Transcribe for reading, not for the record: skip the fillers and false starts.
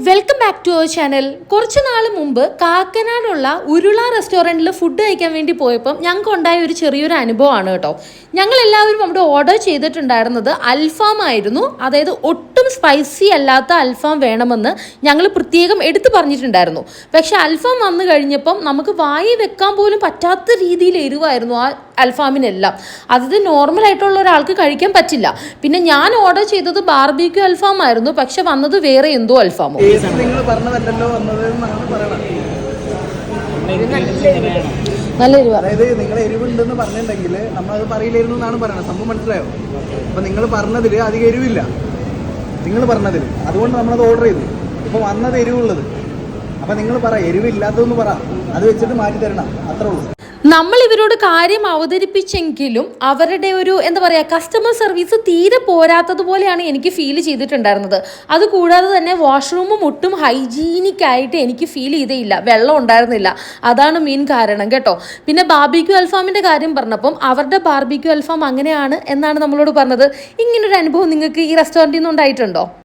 Welcome back to our channel. കുറച്ച് നാൾ മുമ്പ് കാക്കനാടുള്ള ഉരുള റെസ്റ്റോറൻറ്റിൽ ഫുഡ് കഴിക്കാൻ വേണ്ടി പോയപ്പം ഞങ്ങൾക്ക് ഉണ്ടായ ഒരു ചെറിയൊരു അനുഭവമാണ് കേട്ടോ. ഞങ്ങളെല്ലാവരും അവിടെ ഓർഡർ ചെയ്തിട്ടുണ്ടായിരുന്നത് അൽഫാം ആയിരുന്നു. അതായത് ഒട്ടും സ്പൈസി അല്ലാത്ത അൽഫാം വേണമെന്ന് ഞങ്ങൾ പ്രത്യേകം എടുത്തു പറഞ്ഞിട്ടുണ്ടായിരുന്നു. പക്ഷെ അൽഫാം വന്നു കഴിഞ്ഞപ്പം നമുക്ക് വായി വെക്കാൻ പോലും പറ്റാത്ത രീതിയിൽ എരിവായിരുന്നു ആ അൽഫാമിനെല്ലാം. അത് നോർമലായിട്ടുള്ള ഒരാൾക്ക് കഴിക്കാൻ പറ്റില്ല. പിന്നെ ഞാൻ ഓർഡർ ചെയ്തത് ബാർബിക്യൂ അൽഫാം ആയിരുന്നു, പക്ഷെ വന്നത് വേറെ എന്തോ അൽഫാമോ. നല്ല എരിവ്. അതായത് നിങ്ങൾ എരിവുണ്ടെന്ന് പറഞ്ഞിട്ടുണ്ടെങ്കിൽ നമ്മളത് പറയില്ലായിരുന്നു എന്നാണ് പറയുന്നത്. സംഭവം മനസ്സിലായോ? അപ്പൊ നിങ്ങൾ പറഞ്ഞതിൽ അധികം എരിവില്ല, നിങ്ങൾ പറഞ്ഞതിൽ, അതുകൊണ്ട് നമ്മളത് ഓർഡർ ചെയ്തു. ഇപ്പൊ വന്നത് എരിവുള്ളത്. അപ്പൊ നിങ്ങൾ പറ, എരിവില്ലാത്തതെന്ന് പറ, അത് വെച്ചിട്ട് മാറ്റി തരണം, അത്രേ ഉള്ളൂ. നമ്മൾ ഇവരോട് കാര്യം അവതരിപ്പിച്ചെങ്കിലും അവരുടെ ഒരു എന്താ പറയുക, കസ്റ്റമർ സർവീസ് തീരെ പോരാത്തതുപോലെയാണ് എനിക്ക് ഫീൽ ചെയ്തിട്ടുണ്ടായിരുന്നത്. അതുകൂടാതെ തന്നെ വാഷ്റൂമും ഒട്ടും ഹൈജീനിക് ആയിട്ട് എനിക്ക് ഫീൽ ചെയ്തേയില്ല, വെള്ളം ഉണ്ടായിരുന്നില്ല. അതാണ് മെയിൻ കാരണം കേട്ടോ. പിന്നെ ബാർബിക്യൂ അൽഫാമിൻ്റെ കാര്യം പറഞ്ഞപ്പം അവരുടെ ബാർബിക്യൂ അൽഫാം അങ്ങനെയാണ് എന്നാണ് നമ്മളോട് പറഞ്ഞത്. ഇങ്ങനൊരു അനുഭവം നിങ്ങൾക്ക് ഈ റെസ്റ്റോറൻറ്റിൽ നിന്ന് ഉണ്ടായിട്ടുണ്ടോ?